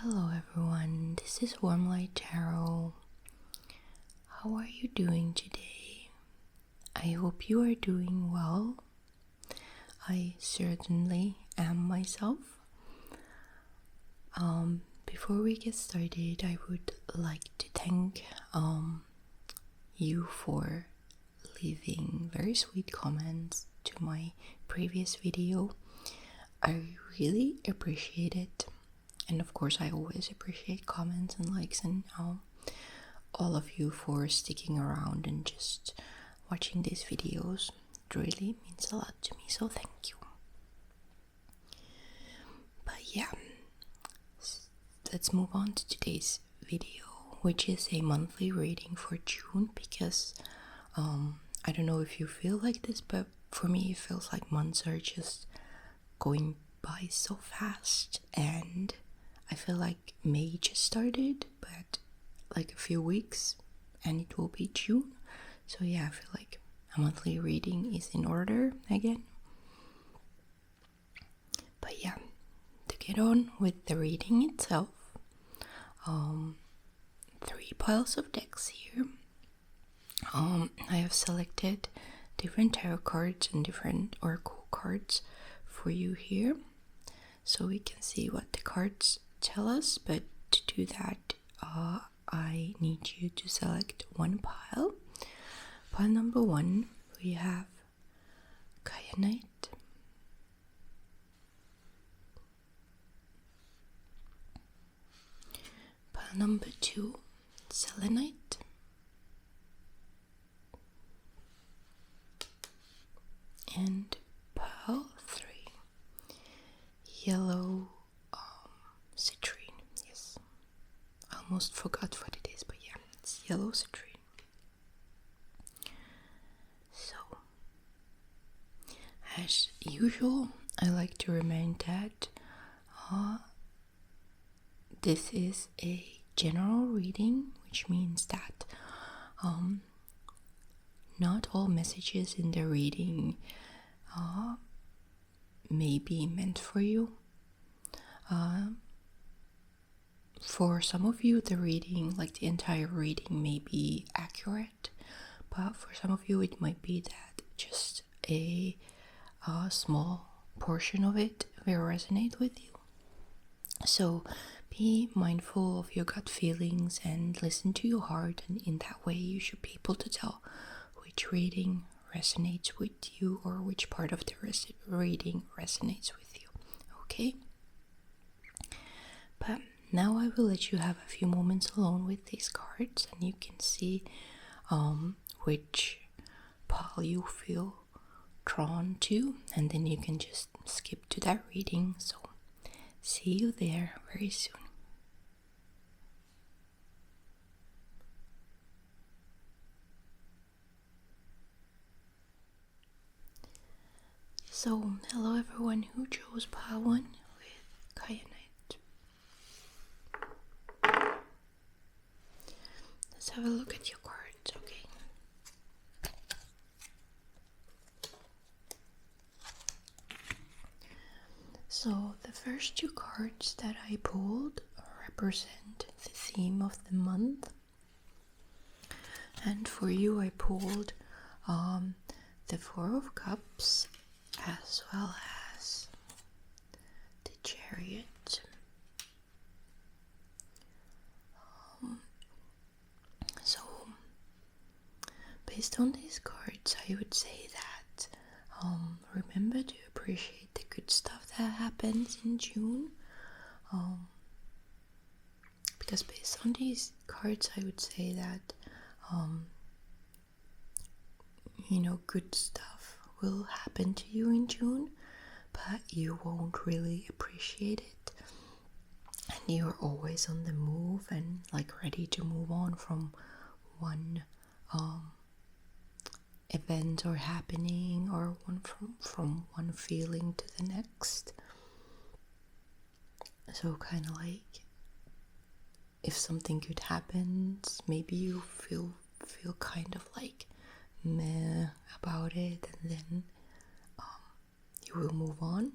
Hello everyone, this is Warm Light Tarot. How are you doing today? I hope you are doing well. I certainly am myself. Before we get started, I would like to thank you for leaving very sweet comments to my previous video. I really appreciate it. And of course, I always appreciate comments and likes and all of you for sticking around and just watching these videos. It really means a lot to me, so thank you. But yeah, let's move on to today's video, which is a monthly reading for June, because I don't know if you feel like this, but for me it feels like months are just going by so fast, and I feel like May just started, but like a few weeks and it will be June. So yeah, I feel like a monthly reading is in order again. But yeah, to get on with the reading itself, 3 piles of decks here. I have selected different tarot cards and different oracle cards for you here, so we can see what the cards tell us. But to do that, I need you to select one pile. Pile number 1, we have Kyanite. Pile number 2, Selenite. And pile 3, yellow citrine. Yes, I almost forgot what it is, but yeah, it's yellow citrine. So, as usual, I like to remind that this is a general reading, which means that not all messages in the reading may be meant for you. For some of you, the reading, like the entire reading, may be accurate, but for some of you it might be that just a small portion of it will resonate with you. So be mindful of your gut feelings and listen to your heart, and in that way you should be able to tell which reading resonates with you or which part of the reading resonates with you. Okay? But now I will let you have a few moments alone with these cards, and you can see which pile you feel drawn to, and then you can just skip to that reading. So see you there very soon. So hello everyone who chose pile 1 with Kyanite. Let's have a look at your cards, okay? So the first 2 cards that I pulled represent the theme of the month, and for you I pulled the 4 of Cups as well as the Chariot. So based on these cards, I would say that remember to appreciate the good stuff that happens in June, because based on these cards I would say that good stuff will happen to you in June, but you won't really appreciate it, and you're always on the move and like ready to move on from one event or happening, or from one feeling to the next. So kind of like if something good happens, maybe you feel kind of like meh about it, and then you will move on,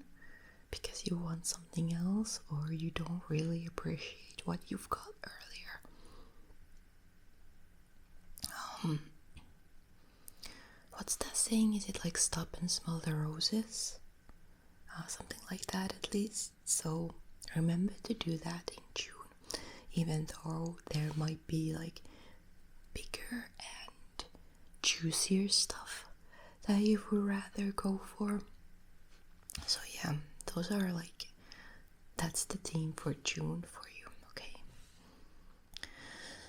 because you want something else, or you don't really appreciate what you've got earlier. What's that saying? Is it like stop and smell the roses? Something like that at least. So remember to do that in June, even though there might be like bigger and juicier stuff that you would rather go for. So yeah, those are like, that's the theme for June for you, okay?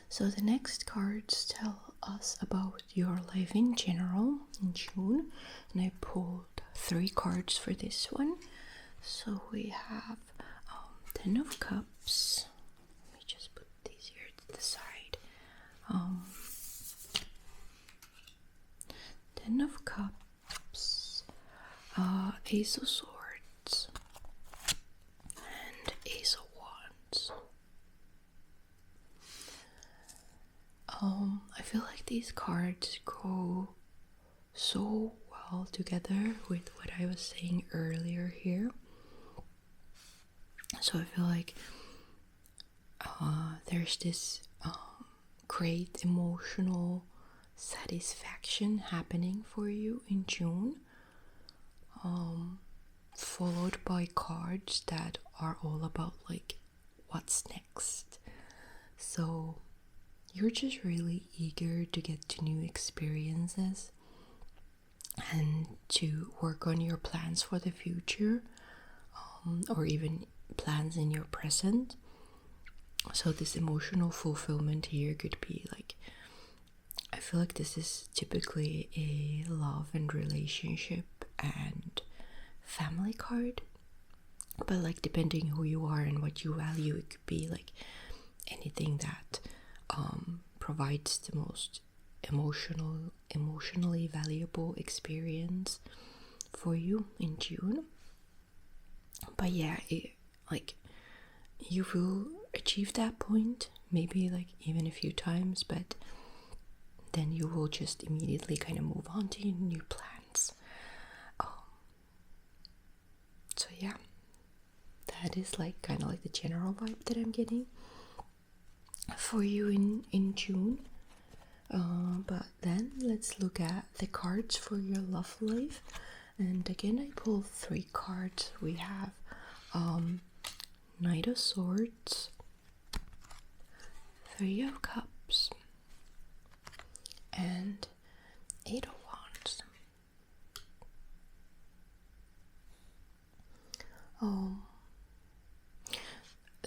So the next cards tell us about your life in general in June, and I pulled 3 cards for this one. So we have 10 of Cups. Let me just put these here to the side. 10 of Cups, Ace of Swords, and Ace of Wands. I feel like these cards go so well together with what I was saying earlier here. So I feel like there's this great emotional satisfaction happening for you in June, followed by cards that are all about like what's next. So you're just really eager to get to new experiences and to work on your plans for the future, or even plans in your present. So this emotional fulfillment here could be like, I feel like this is typically a love and relationship and family card, but like depending who you are and what you value, it could be like anything that provides the most emotionally valuable experience for you in June. But yeah, like you will achieve that point, maybe like even a few times, but then you will just immediately kind of move on to your new plans. So yeah, that is like kind of like the general vibe that I'm getting for you in June. But then let's look at the cards for your love life. And again, I pulled 3 cards. We have Knight of Swords, 3 of Cups, and 8 of Wands.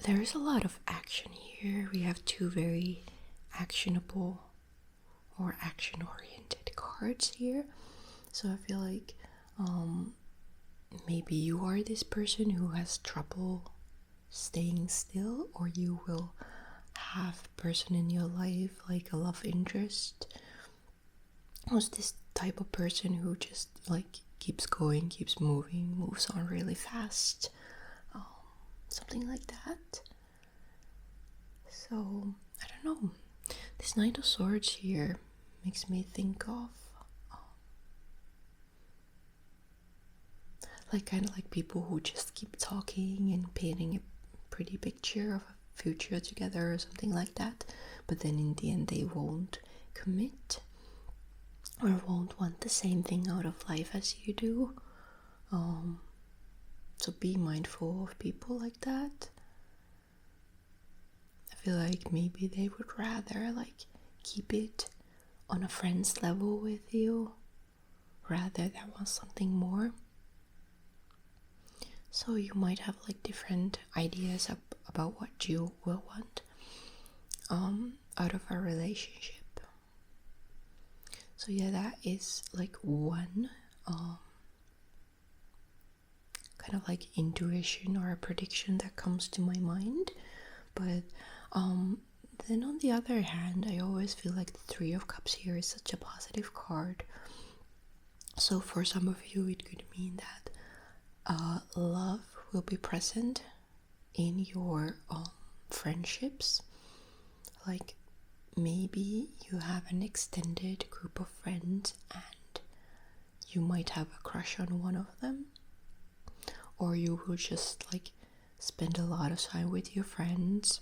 There's a lot of action here. We have 2 very actionable or action-oriented cards here. So I feel like maybe you are this person who has trouble staying still, or you will have a person in your life, like a love interest, who's this type of person who just like keeps going, keeps moving, moves on really fast, something like that. So I don't know, this Knight of Swords here makes me think of like kind of like people who just keep talking and painting a pretty picture of a future together or something like that, but then in the end they won't commit or won't want the same thing out of life as you do. So be mindful of people like that. I feel like maybe they would rather like keep it on a friend's level with you rather than want something more. So you might have like different ideas about what you will want out of a relationship. So yeah, that is like one kind of like intuition or a prediction that comes to my mind. But then on the other hand, I always feel like the 3 of Cups here is such a positive card. So for some of you, it could mean that love will be present in your friendships. Like maybe you have an extended group of friends and you might have a crush on one of them, or you will just like spend a lot of time with your friends,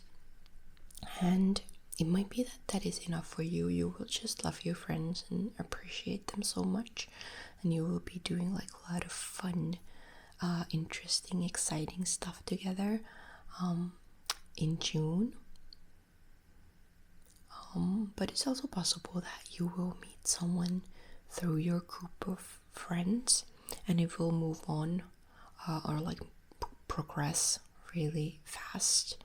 and it might be that that is enough for you. You will just love your friends and appreciate them so much, and you will be doing like a lot of fun, interesting, exciting stuff together in June. But it's also possible that you will meet someone through your group of friends, and it will move on or like progress really fast.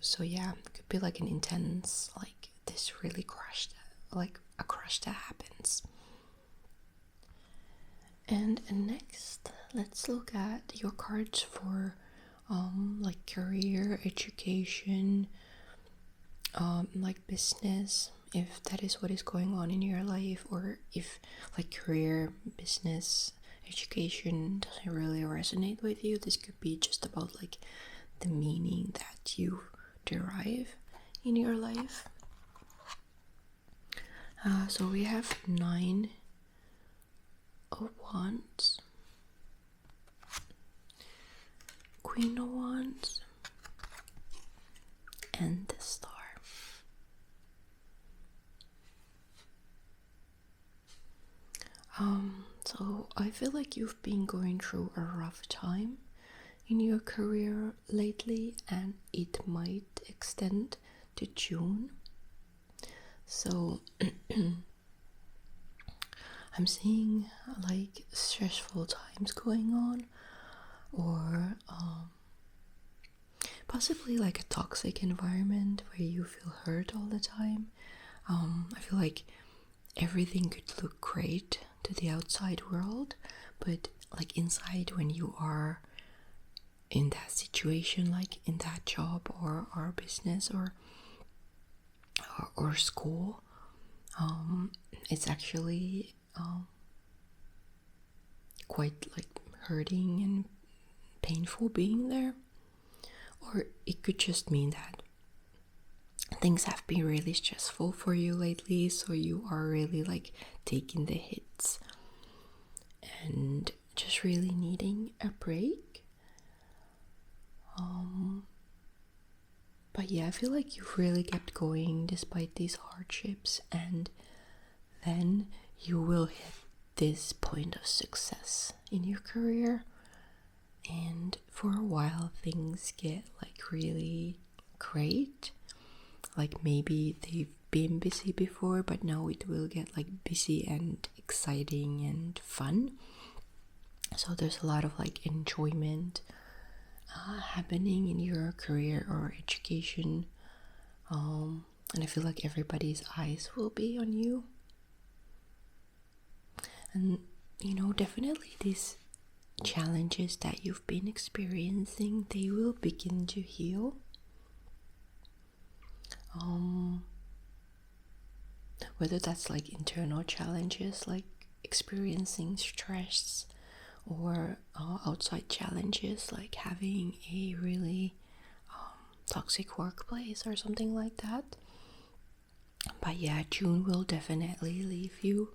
So yeah, it could be like an intense, like this really crush, like a crush that happens. And next, let's look at your cards for like career, education, like business, if that is what is going on in your life, or if like career, business, education doesn't really resonate with you. This could be just about like the meaning that you derive in your life. So we have 9 of Wands, Queen of Wands, and the Star. So I feel like you've been going through a rough time in your career lately, and it might extend to June. So I'm seeing like stressful times going on, or possibly like a toxic environment where you feel hurt all the time. I feel like everything could look great to the outside world, but like inside, when you are in that situation, like in that job or business or school, it's actually quite like hurting and painful being there. Or it could just mean that things have been really stressful for you lately, so you are really like taking the hits and just really needing a break. But yeah, I feel like you've really kept going despite these hardships, and then you will hit this point of success in your career, and for a while things get like really great. Like maybe they've been busy before, but now it will get like busy and exciting and fun. So there's a lot of like enjoyment happening in your career or education, and I feel like everybody's eyes will be on you. And you know, definitely these challenges that you've been experiencing, they will begin to heal. Whether that's like internal challenges like experiencing stress, or outside challenges like having a really toxic workplace or something like that. But yeah, June will definitely leave you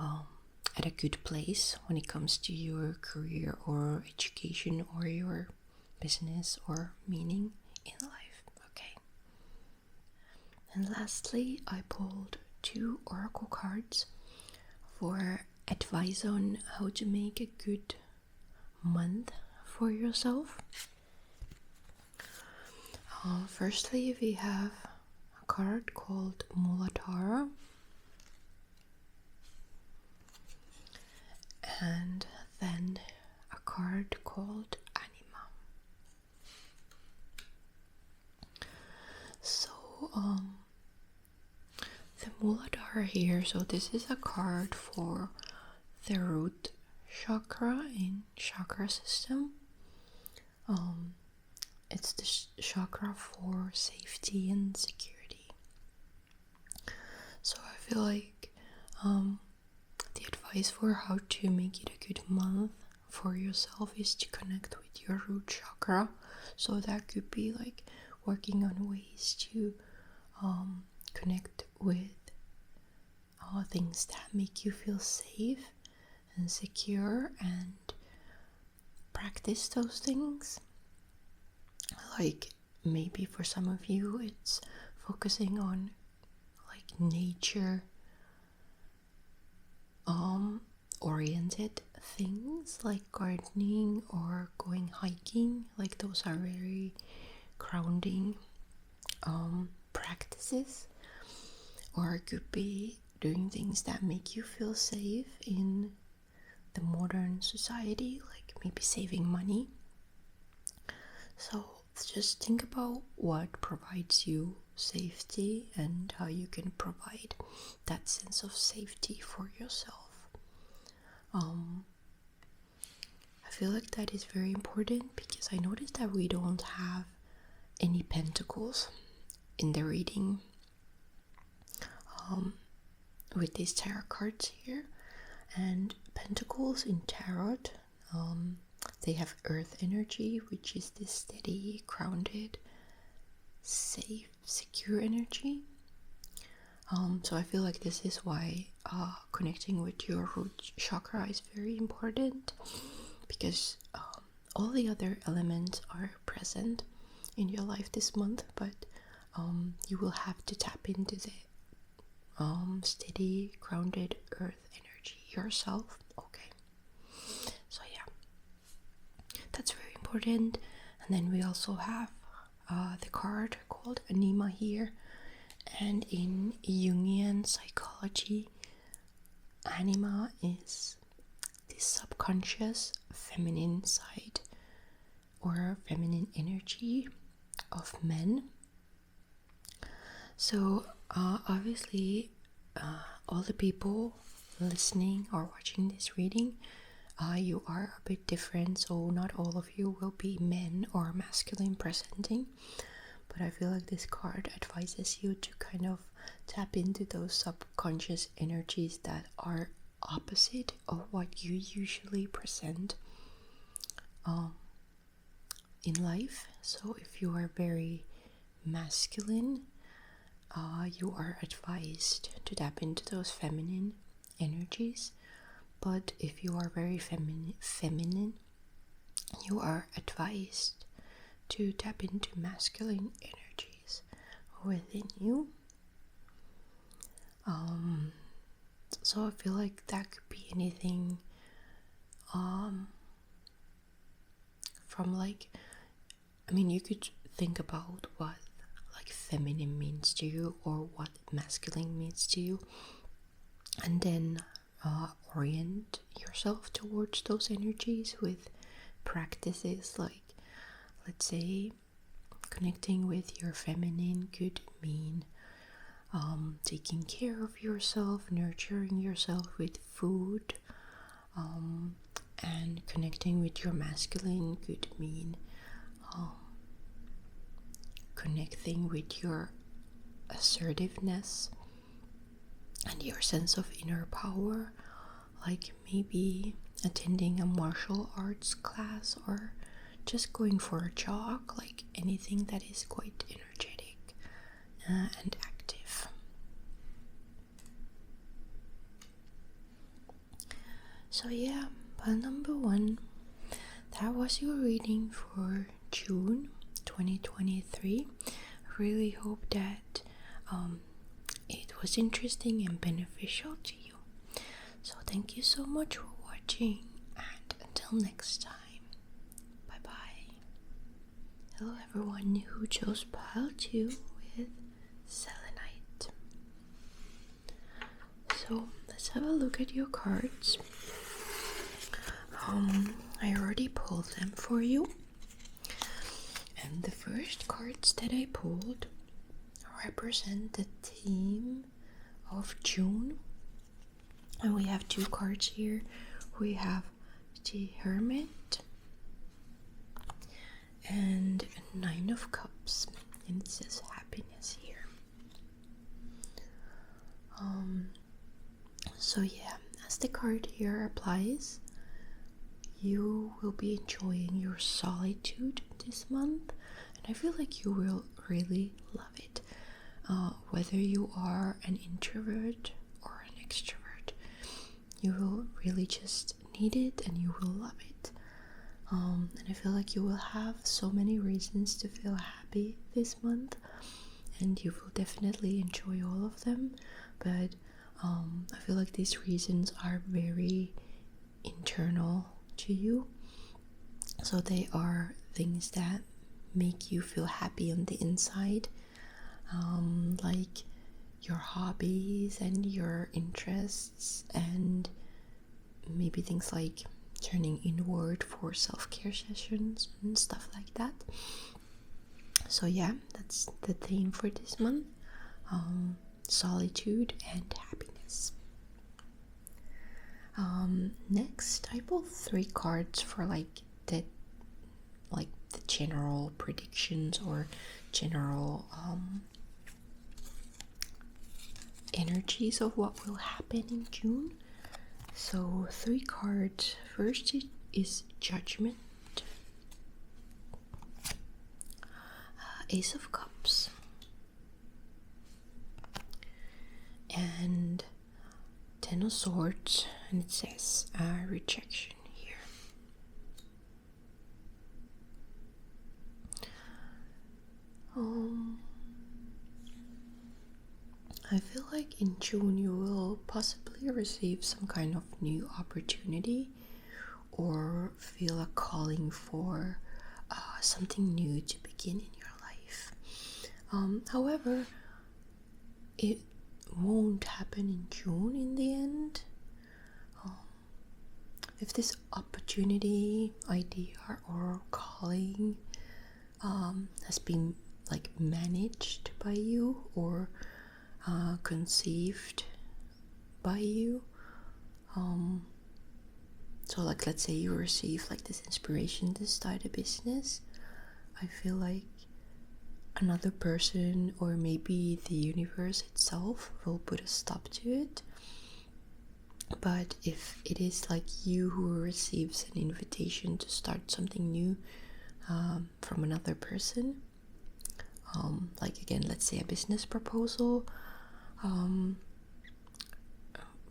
at a good place when it comes to your career or education or your business or meaning in life. Okay. And lastly, I pulled 2 oracle cards for advice on how to make a good month for yourself. Firstly, we have a card called Muladhara, and then a card called Anima. So the Muladhara here, so this is a card for the root chakra in chakra system. It's the chakra for safety and security. So I feel like the advice for how to make it a good month for yourself is to connect with your root chakra. So that could be like working on ways to connect with things that make you feel safe and secure and practice those things. Like maybe for some of you it's focusing on like nature oriented things like gardening or going hiking. Like those are very grounding practices. Or it could be doing things that make you feel safe in the modern society, like maybe saving money. So just think about what provides you safety and how you can provide that sense of safety for yourself. I feel like that is very important because I noticed that we don't have any pentacles in the reading with these tarot cards here. And pentacles in tarot, they have earth energy, which is this steady, grounded, safe, secure energy. So I feel like this is why connecting with your root chakra is very important, because all the other elements are present in your life this month, but you will have to tap into the steady, grounded earth energy yourself. Okay, so yeah, that's very important. And then we also have the card called Anima here, and in Jungian psychology, Anima is the subconscious feminine side or feminine energy of men. So obviously all the people listening or watching this reading, you are a bit different, so not all of you will be men or masculine presenting, but I feel like this card advises you to kind of tap into those subconscious energies that are opposite of what you usually present in life. So if you are very masculine, you are advised to tap into those feminine energies, but if you are very feminine, you are advised to tap into masculine energies within you. So I feel like that could be anything from like, I mean, you could think about what like feminine means to you or what masculine means to you, and then orient yourself towards those energies with practices. Like, let's say connecting with your feminine could mean taking care of yourself, nurturing yourself with food, and connecting with your masculine could mean connecting with your assertiveness and your sense of inner power, like maybe attending a martial arts class or just going for a jog, like anything that is quite energetic and active. So yeah, pile number 1, that was your reading for June 2023. I really hope that it was interesting and beneficial to you. So thank you so much for watching, and until next time, bye bye. Hello everyone who chose pile 2 with Selenite. So let's have a look at your cards. I already pulled them for you, and the first cards that I pulled represent the theme of June, and we have 2 cards here. We have the Hermit and 9 of Cups, and it says happiness here. So yeah, as the card here applies, you will be enjoying your solitude this month, and I feel like you will really love it. Whether you are an introvert or an extrovert, you will really just need it and you will love it. And I feel like you will have so many reasons to feel happy this month, and you will definitely enjoy all of them. But I feel like these reasons are very internal to you. So they are things that make you feel happy on the inside, like your hobbies and your interests, and maybe things like turning inward for self-care sessions and stuff like that. So yeah, that's the theme for this month. Solitude and happiness. Next, I pulled 3 cards for the general predictions or general energies of what will happen in June. So 3 cards. First is Judgment, Ace of Cups, and 10 of Swords, and it says rejection here. I feel like in June you will possibly receive some kind of new opportunity or feel a calling for something new to begin in your life. However, it won't happen in June in the end. If this opportunity, idea, or calling has been managed by you or conceived by you, so let's say you receive this inspiration to start a business, I feel like another person or maybe the universe itself will put a stop to it. But if it is you who receives an invitation to start something new from another person, again, let's say a business proposal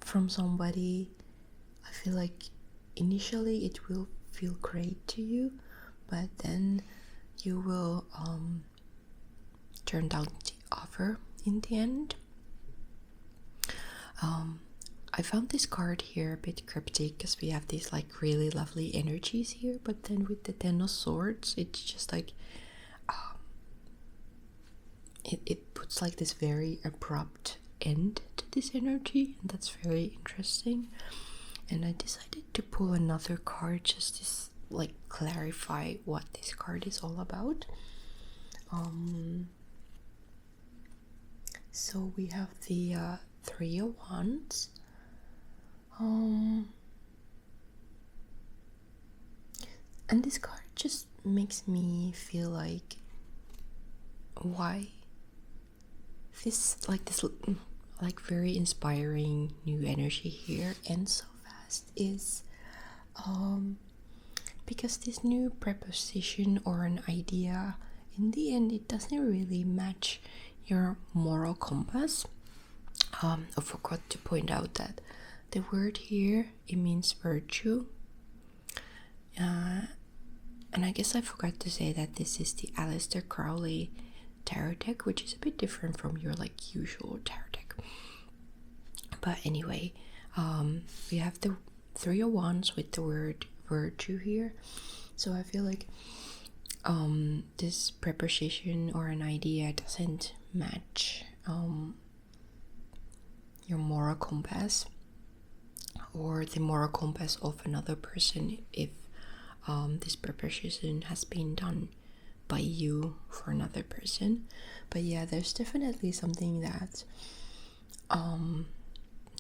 from somebody, I feel like initially it will feel great to you, but then you will turn down the offer in the end. I found this card here a bit cryptic because we have these really lovely energies here, but then with the 10 of Swords, it's just it puts this very abrupt end to this energy, and that's very interesting. And I decided to pull another card just to clarify what this card is all about. So we have the 3 of Wands. And this card just makes me feel why this very inspiring new energy here ends so fast is because this new preposition or an idea, in the end it doesn't really match your moral compass. I forgot to point out that the word here, it means virtue, and I guess I forgot to say that this is the Aleister Crowley tarot deck, which is a bit different from your usual tarot deck. But anyway, we have the 3 of Wands with the word virtue here. So I feel this preposition or an idea doesn't match your moral compass or the moral compass of another person if this preposition has been done by you for another person. But yeah, there's definitely something that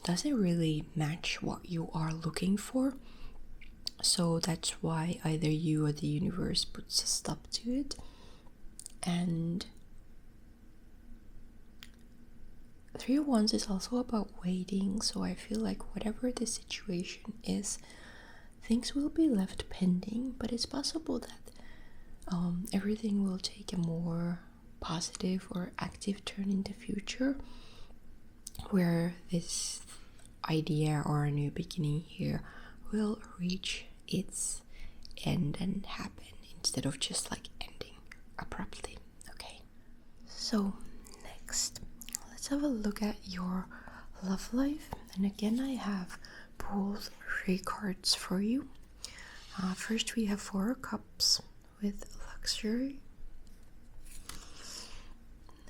doesn't really match what you are looking for. So that's why either you or the universe puts a stop to it. And 3 of Wands is also about waiting. So I feel whatever the situation is, things will be left pending, but it's possible that everything will take a more positive or active turn in the future, where this idea or a new beginning here will reach its end and happen instead of just like ending abruptly. Okay, so next let's have a look at your love life. And again, I have pulled 3 cards for you. First we have 4 cups with luxury.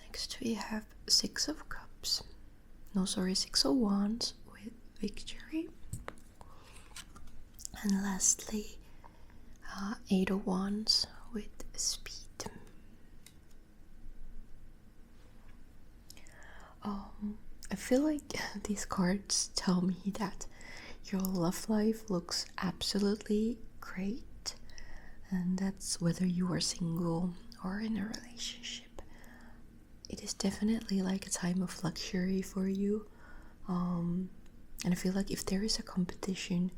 Next we have 6 of cups. 6 of wands with victory. And lastly, 8 of wands with speed. I feel like these cards tell me that your love life looks absolutely great, and that's whether you are single or in a relationship. It is definitely like a time of luxury for you, and I feel like if there is a competition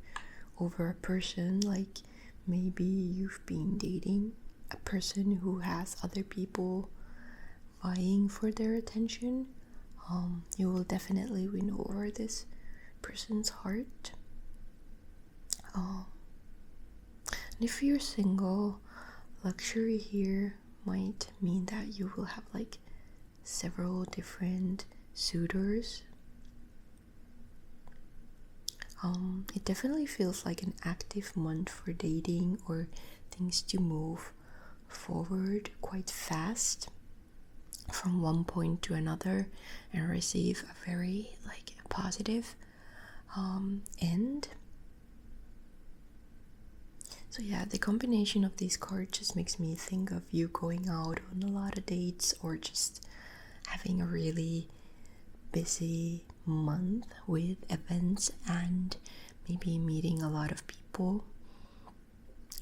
over a person, like maybe you've been dating a person who has other people vying for their attention, you will definitely win over this person's heart. And if you're single, luxury here might mean that you will have like several different suitors. It definitely feels like an active month for dating or things to move forward quite fast from one point to another and receive a very like positive end. So yeah, the combination of these cards just makes me think of you going out on a lot of dates or just having a really busy month with events and maybe meeting a lot of people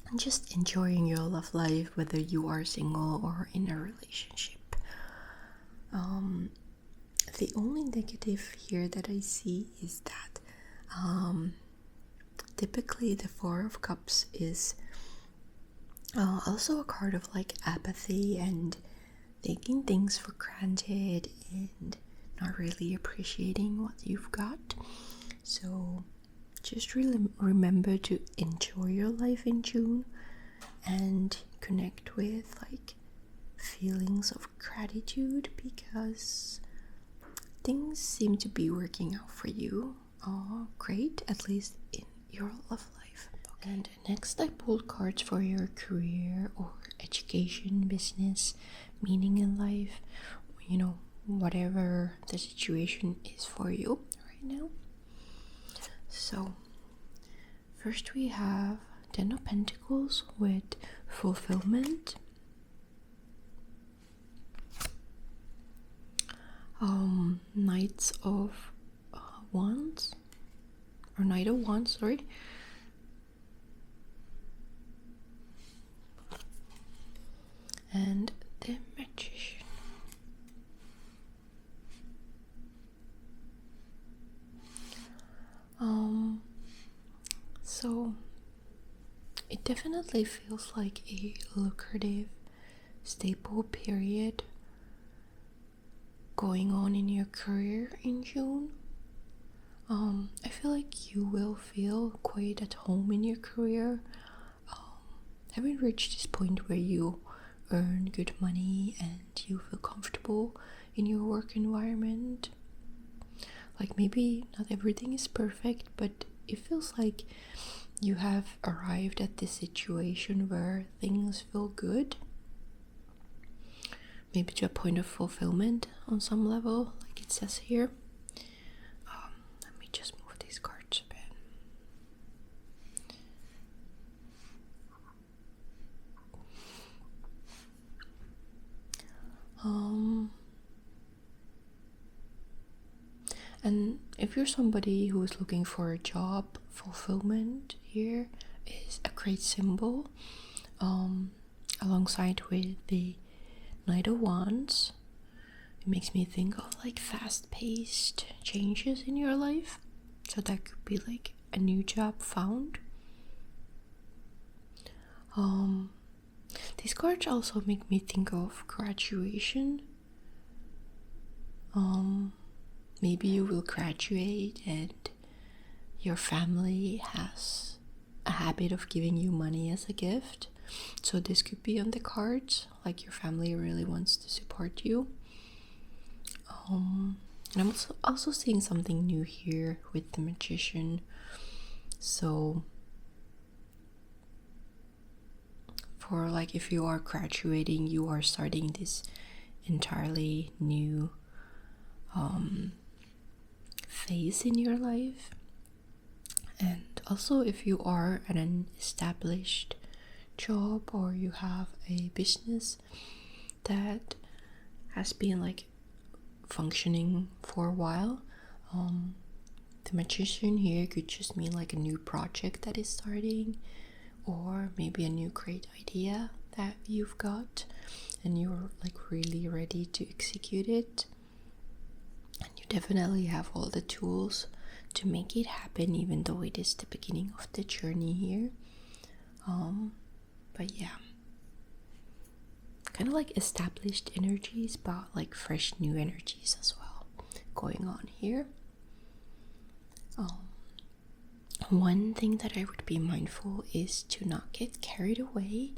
and just enjoying your love life, whether you are single or in a relationship. The only negative here that I see is that typically the 4 of Cups is also a card of like apathy and taking things for granted and not really appreciating what you've got. So just really remember to enjoy your life in June and connect with like feelings of gratitude, because things seem to be working out for you. Great, at least in your love life. Okay. And next I pulled cards for your career or education, business, meaning in life, whatever the situation is for you right now. So first we have 10 of Pentacles with fulfillment. Knights of Wands, or Knight of Wands, sorry. And the Magician. So it definitely feels like a lucrative, stable period going on in your career in June. I feel like you will feel quite at home in your career, having reached this point where you earn good money and you feel comfortable in your work environment. Like maybe not everything is perfect, but it feels like you have arrived at this situation where things feel good. Maybe to a point of fulfillment on some level, like it says here. Let me just move these cards a bit. And if you're somebody who is looking for a job, fulfillment here is a great symbol, alongside with the Knight of Wands. It makes me think of like fast-paced changes in your life. So that could be like a new job found. These cards also make me think of graduation. Maybe you will graduate and your family has a habit of giving you money as a gift. So this could be on the cards, like your family really wants to support you. And I'm also seeing something new here with the Magician. So for like if you are graduating, you are starting this entirely new phase in your life. And also if you are at an established job or you have a business that has been like functioning for a while, the Magician here could just mean like a new project that is starting, or maybe a new great idea that you've got and you're like really ready to execute it, and you definitely have all the tools to make it happen, even though it is the beginning of the journey here. But yeah, kind of like established energies, but like fresh new energies as well going on here. One thing that I would be mindful is to not get carried away,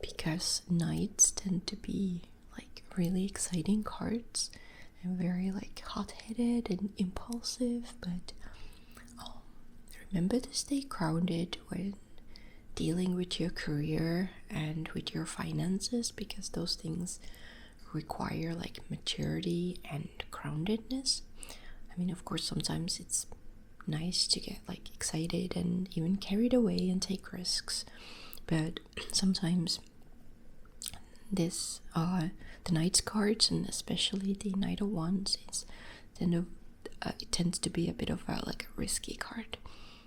because knights tend to be like really exciting cards and very like hot-headed and impulsive, but remember to stay grounded when dealing with your career and with your finances, because those things require like maturity and groundedness. I mean, of course, sometimes it's nice to get like excited and even carried away and take risks, but sometimes this the Knight's cards, and especially the Knight of Wands, it tends to be a bit of like a risky card.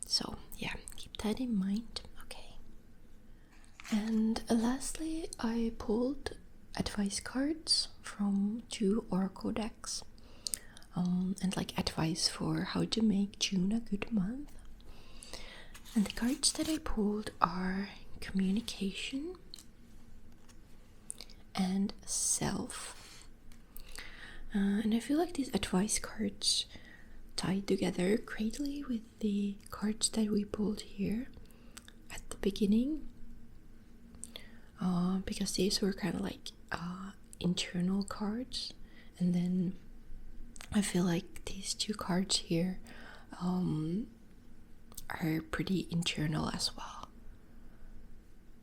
So yeah, keep that in mind. Okay. And lastly, I pulled advice cards from 2 oracle decks, and like advice for how to make June a good month. And the cards that I pulled are communication and self. And I feel like these advice cards tie together greatly with the cards that we pulled here at the beginning, because these were kind of like internal cards, and then I feel like these 2 cards here are pretty internal as well,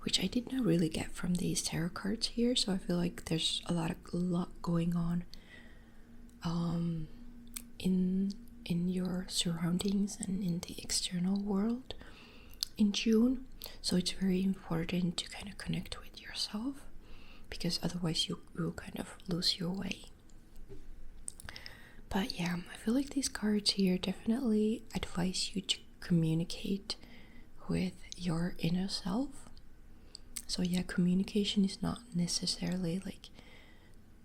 which I did not really get from these tarot cards here. So I feel like there's a lot going on in your surroundings and in the external world in June. So it's very important to kind of connect with yourself, because otherwise you will kind of lose your way. But yeah, I feel like these cards here definitely advise you to communicate with your inner self. So yeah, communication is not necessarily like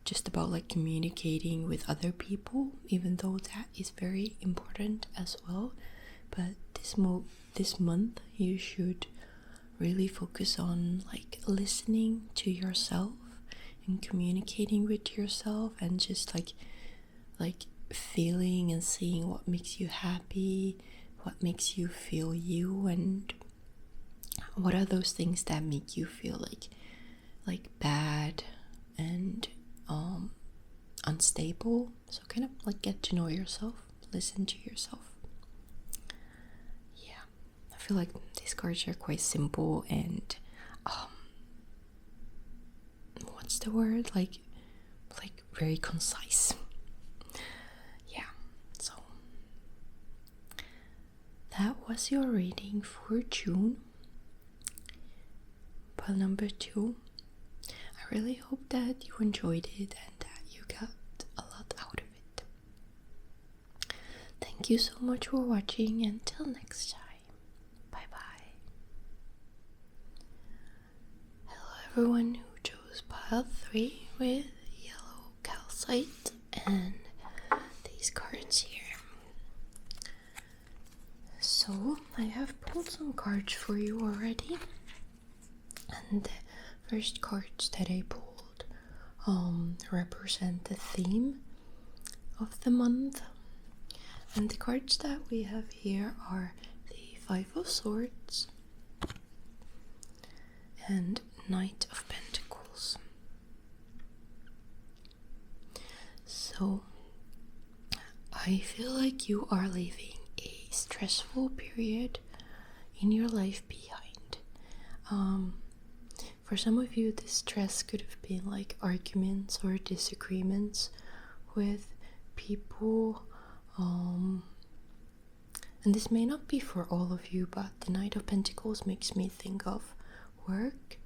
just about like communicating with other people, even though that is very important as well. But this month you should really focus on like listening to yourself and communicating with yourself, and just like feeling and seeing what makes you happy, what makes you feel you, and what are those things that make you feel like bad and unstable. So kind of like get to know yourself, listen to yourself. Yeah, I feel like these cards are quite simple and what's the word, like very concise. Yeah, so that was your reading for June. Pile number 2. I really hope that you enjoyed it and that you got a lot out of it. Thank you so much for watching. Until next time. Bye bye. Hello everyone who chose pile 3 with yellow calcite and these cards here. So I have pulled some cards for you already, and the first cards that I pulled represent the theme of the month. And the cards that we have here are the Five of Swords and Knight of Pentacles. So I feel like you are leaving a stressful period in your life behind. For some of you, this stress could have been like arguments or disagreements with people. And this may not be for all of you, but the Knight of Pentacles makes me think of work.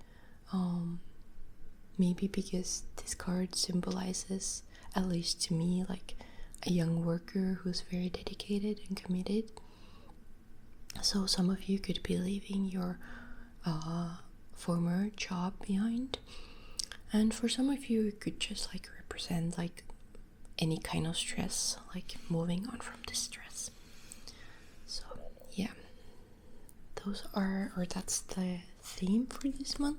Maybe because this card symbolizes, at least to me, like a young worker who's very dedicated and committed. So some of you could be leaving your former job behind, and for some of you it could just like represent like any kind of stress, like moving on from the stress. So yeah, that's the theme for this month.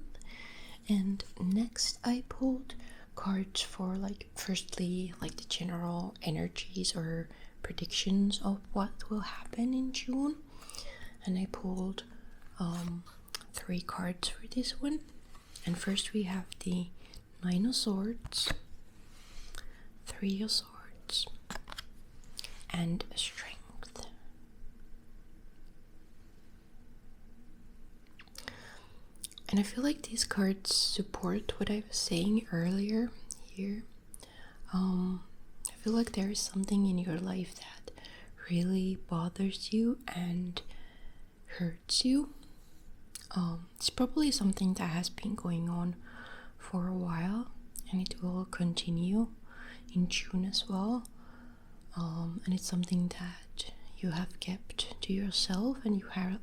And next I pulled cards for like, firstly, like the general energies or predictions of what will happen in June, and I pulled 3 cards for this one. And first we have the Nine of Swords, 3 of Swords, and Strength. And I feel like these cards support what I was saying earlier here. I feel like there is something in your life that really bothers you and hurts you. It's probably something that has been going on for a while, and it will continue in June as well. And it's something that you have kept to yourself, and you haven't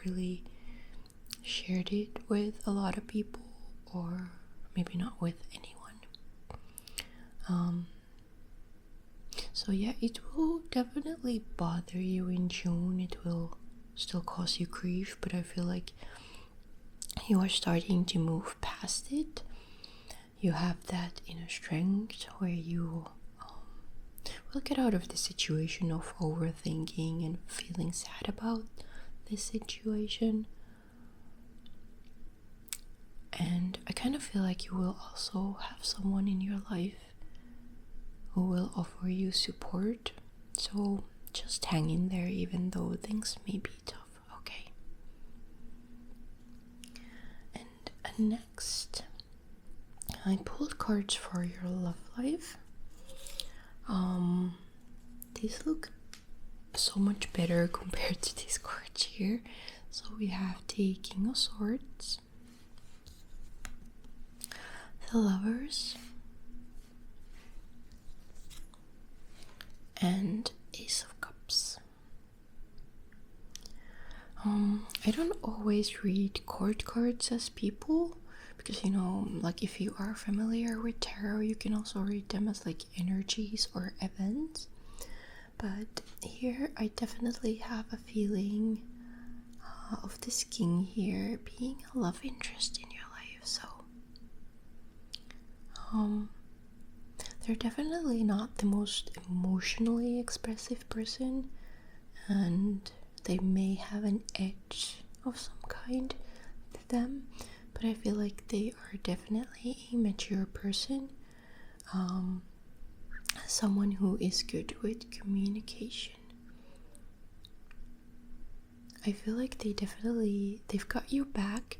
really shared it with a lot of people, or maybe not with anyone. So yeah, it will definitely bother you in June. It will still cause you grief, but I feel like you are starting to move past it. You have that inner strength where you will get out of the situation of overthinking and feeling sad about this situation. And I kind of feel like you will also have someone in your life who will offer you support. So just hang in there, even though things may be tough, okay? And next, I pulled cards for your love life. These look so much better compared to these cards here. So we have the King of Swords, the Lovers, and Ace of Cups. I don't always read court cards as people, because like if you are familiar with tarot, you can also read them as like energies or events. But here I definitely have a feeling of this king here being a love interest in your life. So they're definitely not the most emotionally expressive person, and they may have an edge of some kind to them, but I feel like they are definitely a mature person, someone who is good with communication. I feel like they've got your back,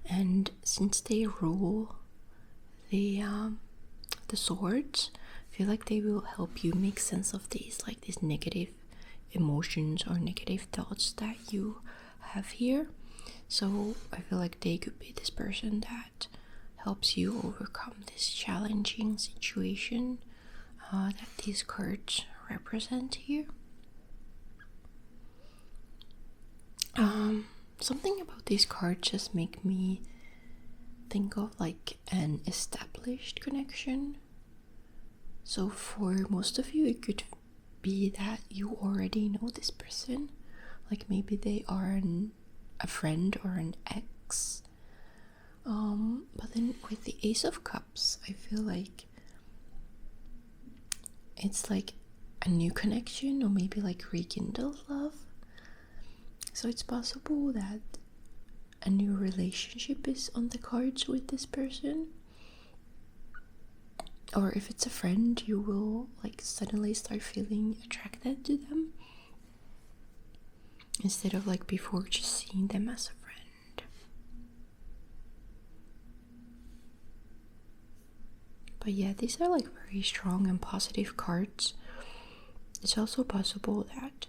and since they rule the swords, I feel like they will help you make sense of these negative emotions or negative thoughts that you have here. So I feel like they could be this person that helps you overcome this challenging situation that these cards represent here. Something about these cards just make me think of like an established connection. So for most of you, it could be that you already know this person, like maybe they are a friend or an ex. But then with the Ace of Cups, I feel like it's like a new connection, or maybe like rekindle love. So it's possible that a new relationship is on the cards with this person. Or if it's a friend, you will like suddenly start feeling attracted to them, instead of like before just seeing them as a friend. But yeah, these are like very strong and positive cards. It's also possible that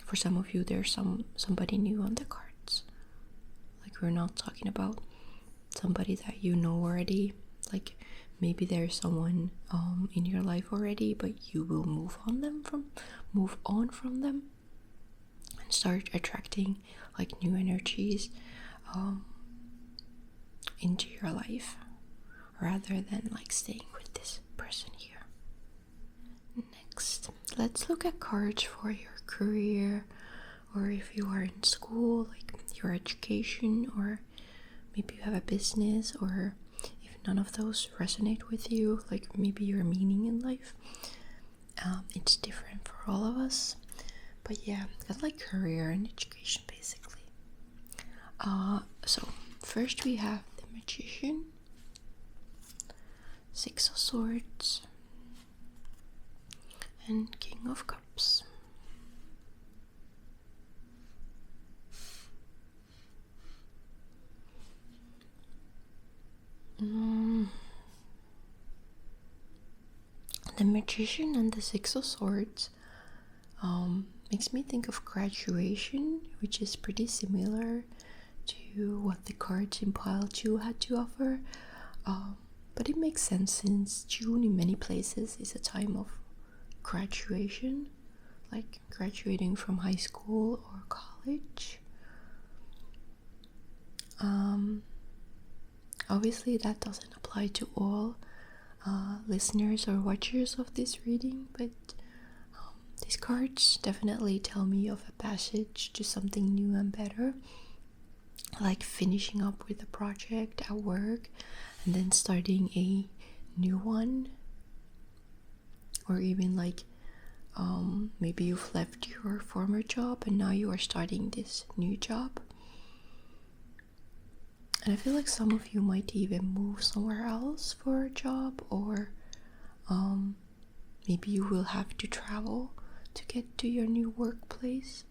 for some of you there's somebody new on the cards. Like, we're not talking about somebody that you know already. Like, maybe there's someone in your life already, but you will move on from them and start attracting like new energies into your life, rather than like staying with this person here. Next, let's look at cards for your career, or if you are in school, like your education, or maybe you have a business, or if none of those resonate with you, like maybe your meaning in life. It's different for all of us. But yeah, got like career and education basically. So first we have the Magician, Six of Swords, and King of Cups. The Magician and the Six of Swords makes me think of graduation, which is pretty similar to what the cards in pile 2 had to offer. But it makes sense, since June in many places is a time of graduation, like graduating from high school or college. Obviously that doesn't apply to all listeners or watchers of this reading, but these cards definitely tell me of a passage to something new and better, like finishing up with a project at work and then starting a new one. Or even like maybe you've left your former job and now you are starting this new job. And I feel like some of you might even move somewhere else for a job, or maybe you will have to travel to get to your new workplace.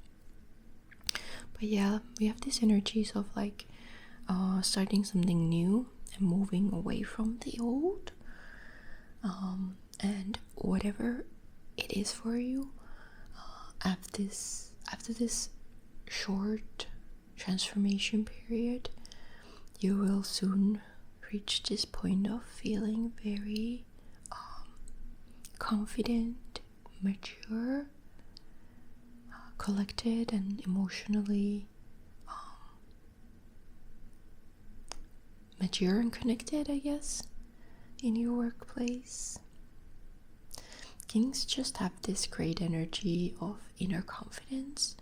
But yeah, we have these energies of like starting something new and moving away from the old. And whatever it is for you, after this short transformation period, you will soon reach this point of feeling very confident, mature, collected, and emotionally mature and connected, I guess, in your workplace. Kings just have this great energy of inner confidence,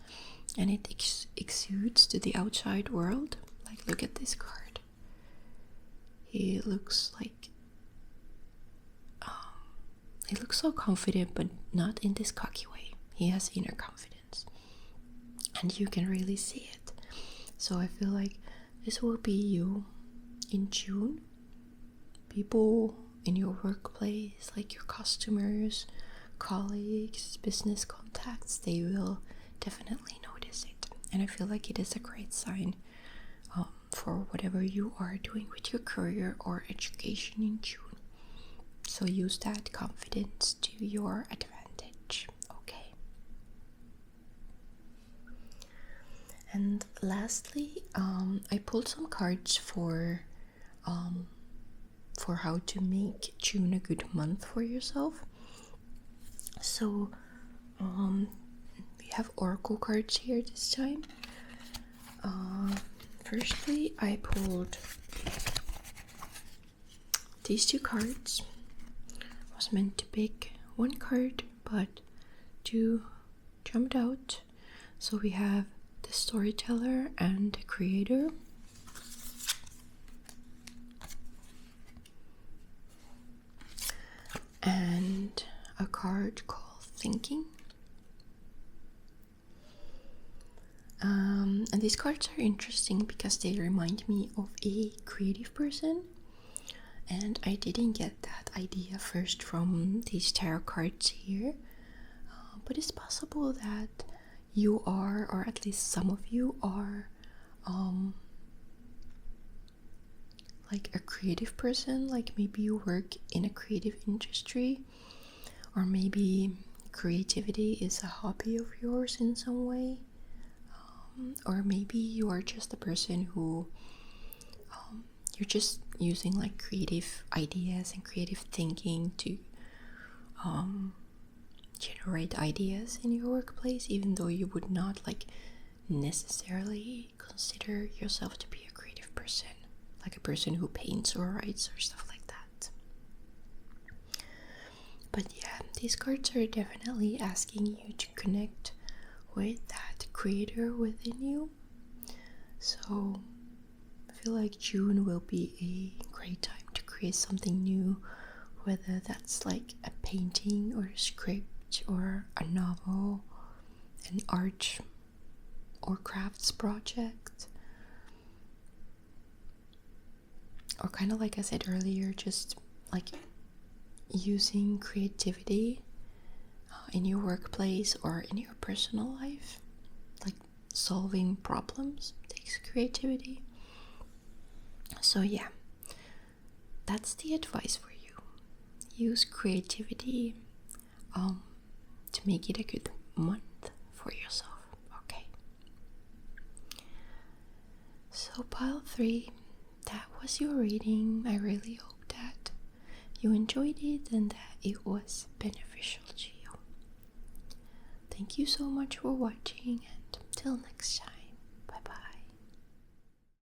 and it exudes to the outside world. Like, look at this card. He looks so confident, but not in this cocky way. He has inner confidence, and you can really see it. So I feel like this will be you in June. People in your workplace, like your customers, colleagues, business contacts, they will definitely notice it. And I feel like it is a great sign for whatever you are doing with your career or education in June. So use that confidence to your advantage. Okay. And lastly, I pulled some cards for how to make June a good month for yourself. So we have oracle cards here this time. Firstly, I pulled these two cards. I was meant to pick one card, but two jumped out. So we have the storyteller and the creator. and a card called Thinking. And these cards are interesting because they remind me of a creative person, and I didn't get that idea first from these tarot cards here, but it's possible that you are, or at least some of you are, like a creative person. Like maybe you work in a creative industry, or maybe creativity is a hobby of yours in some way, or maybe you are just a person who you're just using like creative ideas and creative thinking to generate ideas in your workplace, even though you would not like necessarily consider yourself to be a creative person, like a person who paints or writes or stuff like that. But yeah, these cards are definitely asking you to connect with that creator within you. So I feel like June will be a great time to create something new, whether that's like a painting or a script or a novel, an art or crafts project, or kind of like I said earlier, just like using creativity in your workplace or in your personal life. Like solving problems takes creativity. So yeah, that's the advice for you. Use creativity to make it a good month for yourself. Okay. So pile 3, that was your reading. I really hope that you enjoyed it and that it was beneficial to you. Thank you so much for watching, and till next time.